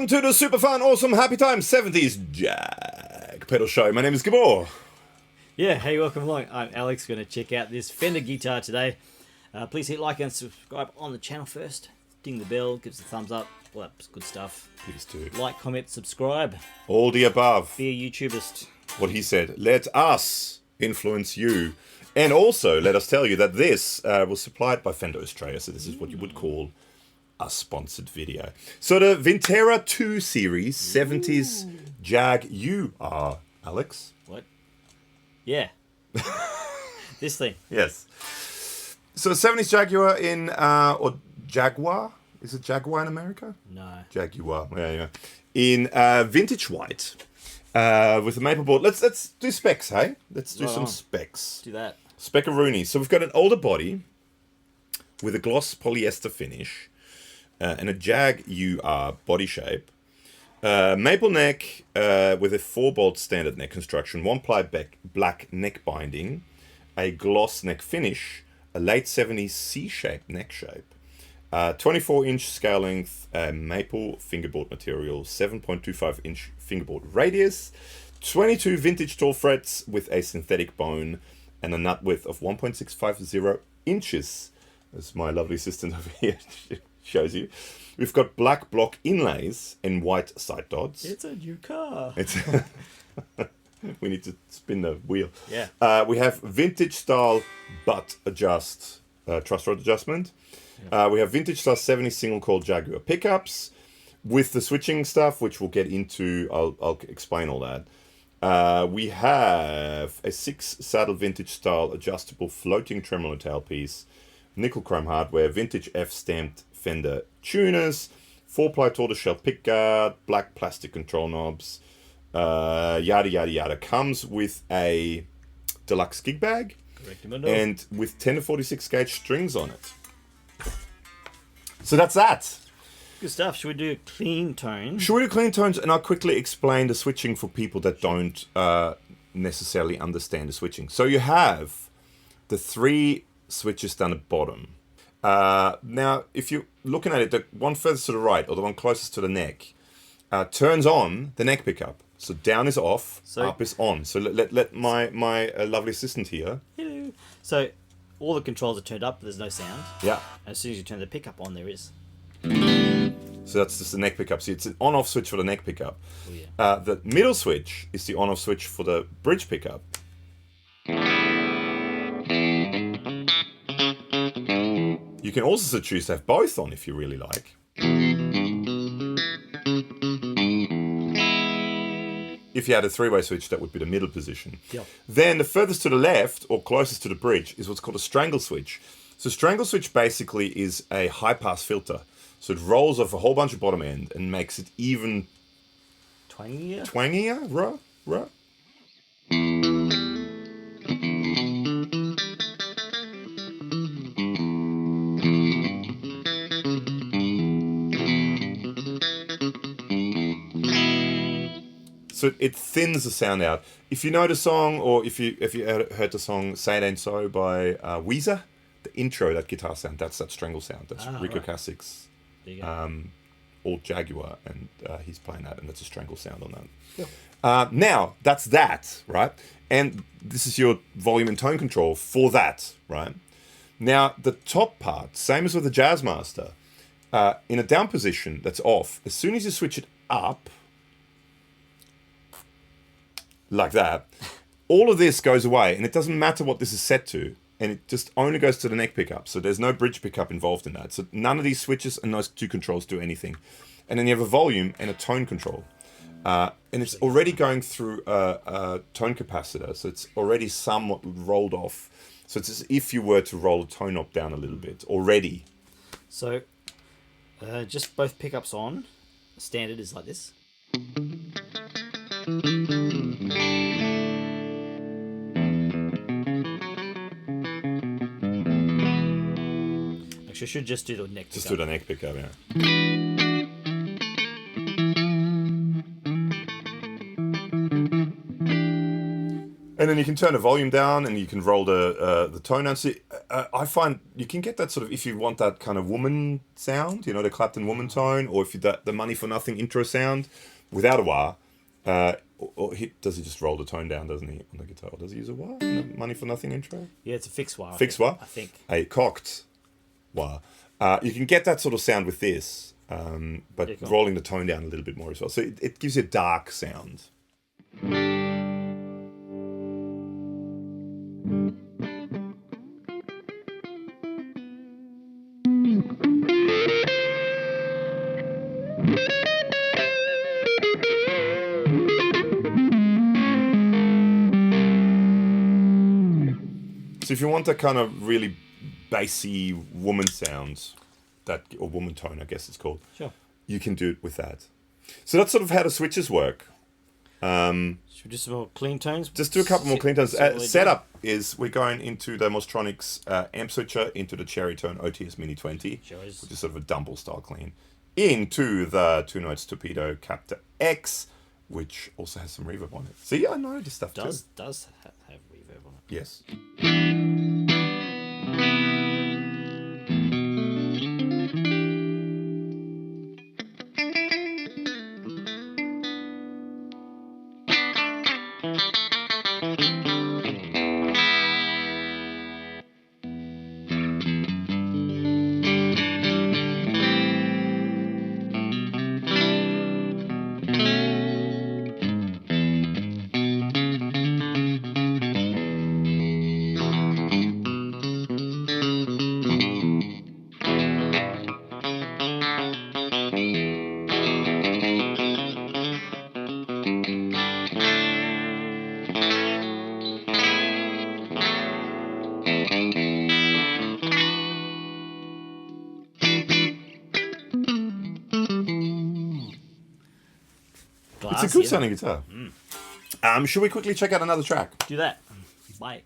welcome to the super fun, awesome, happy time 70s Jag pedal show. My name is Gabor. Yeah, hey, welcome along. I'm Alex. Going to check out this Fender guitar today. Please hit like and subscribe on the channel first. Ding the bell, give us a thumbs up. All that good stuff. Please do. Like, comment, subscribe. All the above. Be a YouTuberist. What he said. Let us influence you. And also, let us tell you that this was supplied by Fender Australia. So this is what you would call a sponsored video. So the Vintera II Series, 70s Jaguar, Alex. What? Yeah. This thing. Yes. So 70s Jaguar in, or Jaguar? Is it Jaguar in America? No. Jaguar, yeah. In vintage white, with a maple board. Let's do specs, hey? Let's do some specs. Do that. Speckaroonies. So we've got an older body with a gloss polyester finish and a Jaguar body shape. Maple neck with a 4-bolt standard neck construction, 1-ply black neck binding, a gloss neck finish, a late 70s C-shaped neck shape, 24-inch scale length maple fingerboard material, 7.25-inch fingerboard radius, 22 vintage tall frets with a synthetic bone, and a nut width of 1.650 inches, as my lovely assistant over here shows you. We've got black block inlays and white side dots. It's a new car. We need to spin the wheel. Yeah. We have vintage style butt adjust, truss rod adjustment. Yeah. We have vintage style 70 single coil Jaguar pickups with the switching stuff, which we'll get into. I'll explain all that. We have a 6-saddle vintage style adjustable floating tremolo tailpiece, nickel chrome hardware, vintage F-stamped Fender tuners, 4-ply tortoiseshell pickguard, black plastic control knobs, yada yada yada. Comes with a deluxe gig bag and with 10 to 46 gauge strings on it. So that's that. Good stuff. Should we do a clean tone? Should we do clean tones? And I'll quickly explain the switching for people that don't necessarily understand the switching. So you have the 3 switches down the bottom. Now, if you're looking at it, the one furthest to the right, or the one closest to the neck, turns on the neck pickup. So down is off, up is on. So let my lovely assistant here. Hello. So all the controls are turned up, but there's no sound. Yeah. And as soon as you turn the pickup on, there is. So that's just the neck pickup. So it's an on-off switch for the neck pickup. Oh, yeah. The middle switch is the on-off switch for the bridge pickup. You can also choose to have both on if you really like. If you had a 3-way switch, that would be the middle position. Yep. Then the furthest to the left, or closest to the bridge, is what's called a strangle switch. So strangle switch basically is a high-pass filter. So it rolls off a whole bunch of bottom end and makes it even... Twangier? Twangier? Ruh? So it thins the sound out. If you know the song, or if you heard the song "Say It Ain't So" by Weezer, the intro, that guitar sound, that's that strangle sound. That's Rico Cassic's old Jaguar, and he's playing that, and that's a strangle sound on that. Yeah. Now that's that, right? And this is your volume and tone control for that, right? Now the top part, same as with the Jazzmaster, in a down position that's off. As soon as you switch it up, like that, all of this goes away, and it doesn't matter what this is set to, and it just only goes to the neck pickup. So there's no bridge pickup involved in that. So none of these switches and those 2 controls do anything. And then you have a volume and a tone control. And it's already going through a tone capacitor, so it's already somewhat rolled off. So it's as if you were to roll a tone knob down a little bit already. So just both pickups on. Standard is like this. Actually, I should just do the neck pickup. Just do the neck pickup, yeah. And then you can turn the volume down, and you can roll the tone down. So I find you can get that sort of, if you want that kind of woman sound, the Clapton woman tone, or if you the Money for Nothing intro sound without a wah. Does he just roll the tone down, doesn't he, on the guitar? Or does he use a wah in the Money for Nothing intro? Yeah, it's a fixed wah. Fixed wah? I think. A cocked wah. You can get that sort of sound with this, but Yeah, cool. rolling the tone down a little bit more as well. So it gives you a dark sound. So if you want that kind of really bassy woman sound, or woman tone, I guess it's called, Sure. you can do it with that. So that's sort of how the switches work. Should we do some more clean tones? Just do a couple more clean tones. Solid. Setup is we're going into the Mozztronics Amp Switcher, into the Cherry Tone OTS Mini 20, Sure is. which is sort of a Dumble style clean, into the 2 Notes Torpedo Captor X, which also has some reverb on it. See, I know this stuff Does too. have reverb on it. Yes. It's a good sounding guitar. Should we quickly check out another track? Do that. Bye.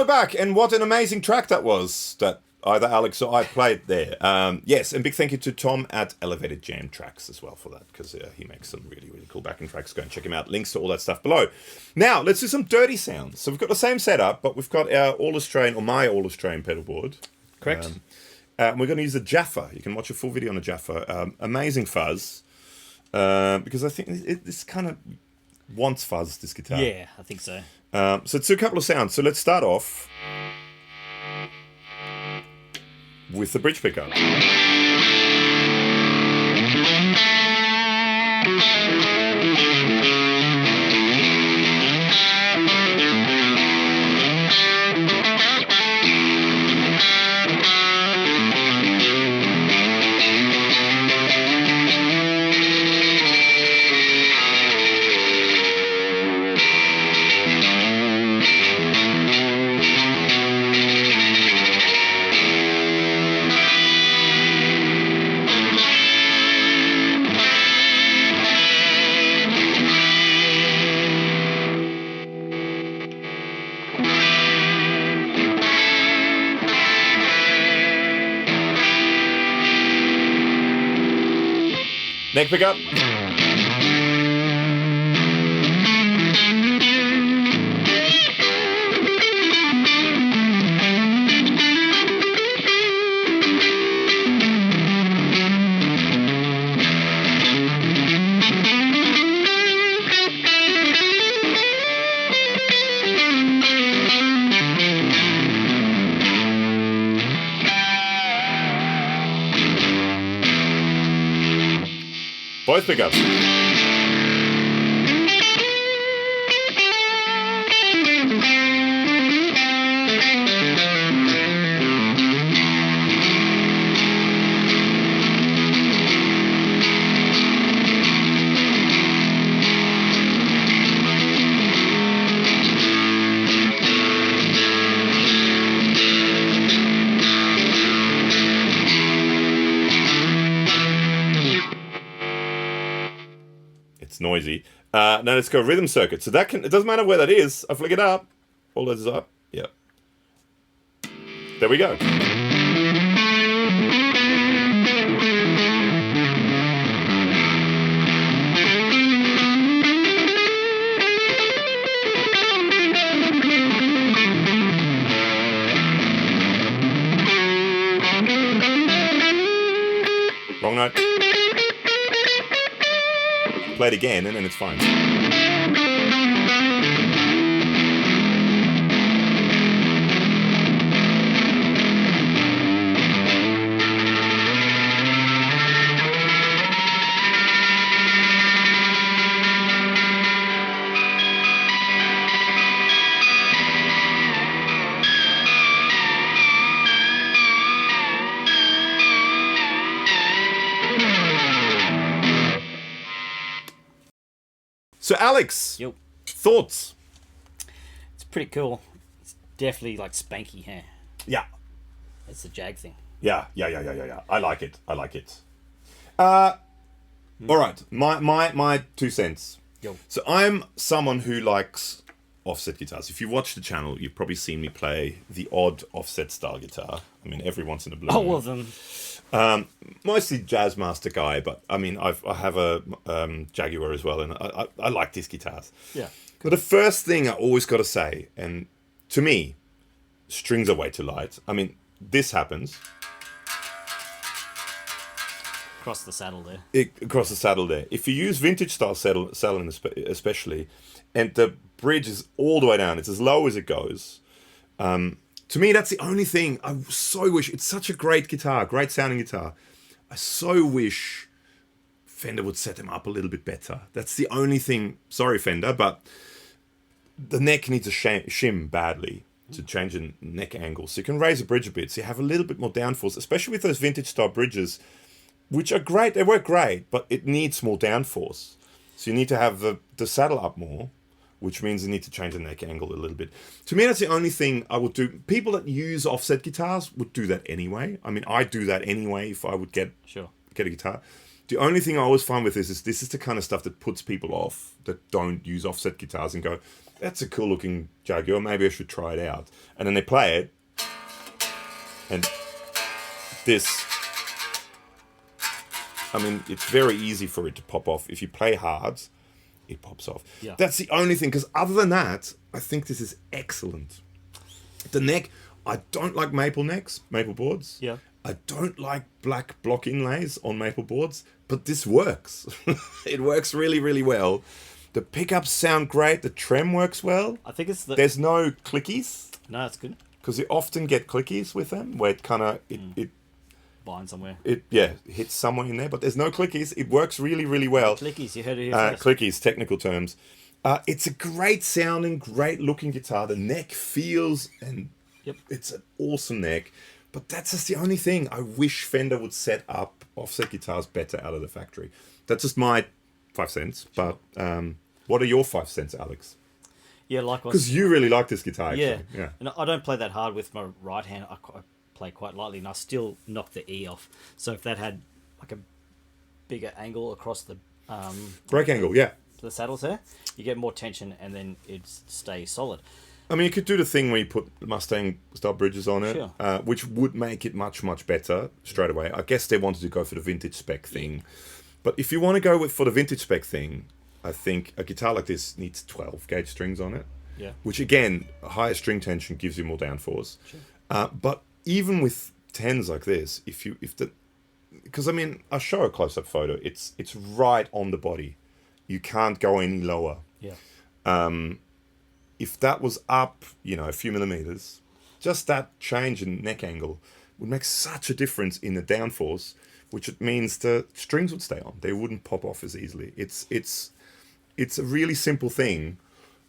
Back, and what an amazing track that was that either Alex or I played there. Yes, and big thank you to Tom at Elevated Jam Tracks as well for that, because he makes some really, really cool backing tracks. Go and check him out. Links to all that stuff below. Now, let's do some dirty sounds. So we've got the same setup, but we've got our All-Australian, or my All-Australian pedal board. Correct. We're going to use a Jaffa. You can watch a full video on a Jaffa. Amazing fuzz, because I think this kind of wants fuzz, this guitar. Yeah, I think so. So let's do a couple of sounds. So let's start off with the bridge pickup. Neck pickup. Both pickups. Noisy. Now let's go rhythm circuit. So that it doesn't matter where that is. I flick it up. All that is up. Yeah. There we go. Wrong note. Play it again and then it's fine. So Alex, Yep. Thoughts? It's pretty cool. It's definitely like spanky hair. Yeah. That's the Jag thing. Yeah. I like it. All right, my 2 cents. Yo. So I'm someone who likes offset guitars. If you watch the channel, you've probably seen me play the odd offset style guitar. I mean, every once in a blue moon. All of them. Mostly Jazzmaster guy, but I mean, I have a Jaguar as well, and I like these guitars. Yeah. But the first thing I always got to say, and to me, strings are way too light. I mean, this happens. Across the saddle there. Across the saddle there. If you use vintage style saddling especially, and the bridge is all the way down, it's as low as it goes. To me, that's the only thing. I so wish, it's such a great guitar, great sounding guitar. I so wish Fender would set them up a little bit better. That's the only thing. Sorry, Fender, but the neck needs a shim badly to change the neck angle. So you can raise the bridge a bit, so you have a little bit more downforce, especially with those vintage style bridges, which are great. They work great, but it needs more downforce. So you need to have the saddle up more, which means you need to change the neck angle a little bit. To me, that's the only thing I would do. People that use offset guitars would do that anyway. I mean, I'd do that anyway if I would get a guitar. The only thing I always find with this is the kind of stuff that puts people off that don't use offset guitars and go, that's a cool looking Jaguar, maybe I should try it out. And then they play it, and this, I mean, it's very easy for it to pop off. If you play hard, it pops off. Yeah. That's the only thing, because other than that, I think this is excellent. The neck, I don't like maple boards. Yeah. I don't like black block inlays on maple boards, but this works. It works really, really well. The pickups sound great. The trem works well. I think it's There's no clickies. No, it's good. Because you often get clickies with them, where it kind of it Bind somewhere. hits somewhere in there, but there's no clickies. It works really, really well. Clickies, you heard it here first. Clickies, technical terms. It's a great sounding, great looking guitar. The neck feels, and it's an awesome neck. But that's just the only thing. I wish Fender would set up offset guitars better out of the factory. That's just my 5 cents. But what are your 5 cents, Alex? Yeah, likewise. Because you really like this guitar, actually. Yeah. And I don't play that hard with my right hand. I play quite lightly, and I still knock the E off. So if that had like a bigger angle across the break angle, yeah, the saddles there, you get more tension, and then it stays solid. I mean, you could do the thing where you put Mustang style bridges on it, Sure. Which would make it much, much better straight away. I guess they wanted to go for the vintage spec thing. But if you want to go for the vintage spec thing, I think a guitar like this needs 12 gauge strings on it. Yeah. Which again, a higher string tension gives you more downforce. Sure. But even with 10s like this, because I mean, I'll show a close-up photo. It's right on the body. You can't go any lower. Yeah. If that was up, a few millimeters, just that change in neck angle would make such a difference in the downforce, which it means the strings would stay on. They wouldn't pop off as easily. It's a really simple thing,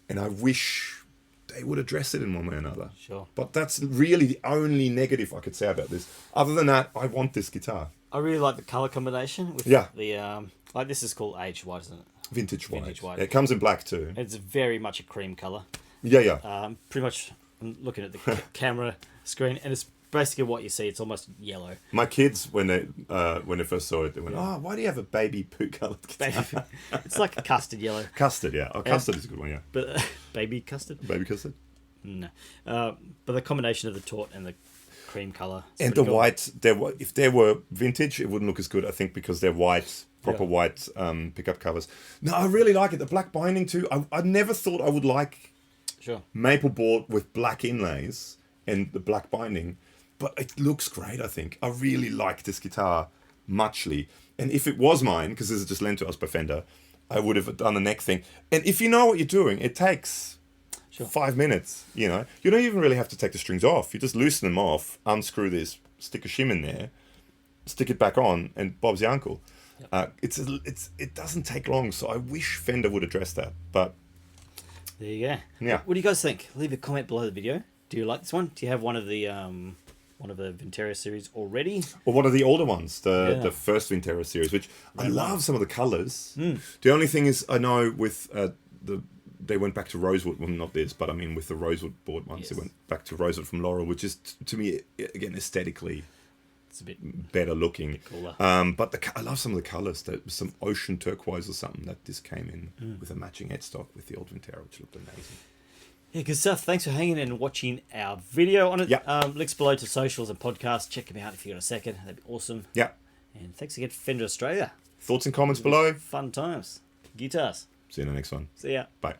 and I wish they would address it in one way or another. Sure. But that's really the only negative I could say about this. Other than that, I want this guitar. I really like the color combination with Yeah. the like this is called aged white, isn't it? Vintage white. Vintage white. Yeah, it comes in black too. It's very much a cream color. Yeah. Pretty much, I'm looking at the camera screen, and it's basically what you see. It's almost yellow. My kids, when they first saw it, they went, "Oh, why do you have a baby poo coloured guitar?" It's like a custard yellow. Custard, yeah. Oh, custard is a good one, yeah. But baby custard? Baby custard. No. But the combination of the taut and the cream color. And the white, if they were vintage, it wouldn't look as good, I think, because they're white, proper white pickup covers. No, I really like it. The black binding too. I never thought I would like maple board with black inlays and the black binding, but it looks great, I think. I really like this guitar muchly. And if it was mine, because this is just lent to us by Fender, I would have done the neck thing. And if you know what you're doing, it takes 5 minutes, You don't even really have to take the strings off. You just loosen them off, unscrew this, stick a shim in there, stick it back on, and Bob's your uncle. Yep. It doesn't take long, so I wish Fender would address that. But there you go. Yeah. What do you guys think? Leave a comment below the video. Do you like this one? Do you have one of the Vintera series already? Or one of the older ones, the first Vintera series, which I love some of the colours. The only thing is, I know with they went back to rosewood. Well, not this, but I mean with the rosewood board ones, they went back to rosewood from laurel, which is to me again aesthetically, it's a bit better looking. Cooler. But I love some of the colours. There was some ocean turquoise or something that this came in with a matching headstock with the old Vintera, which looked amazing. Yeah, good stuff. Thanks for hanging in and watching our video on it. Yeah. Links below to socials and podcasts. Check them out if you got a second. That'd be awesome. Yeah. And thanks again, Fender Australia. Thoughts and comments below. Fun times. Guitars. See you in the next one. See ya. Bye.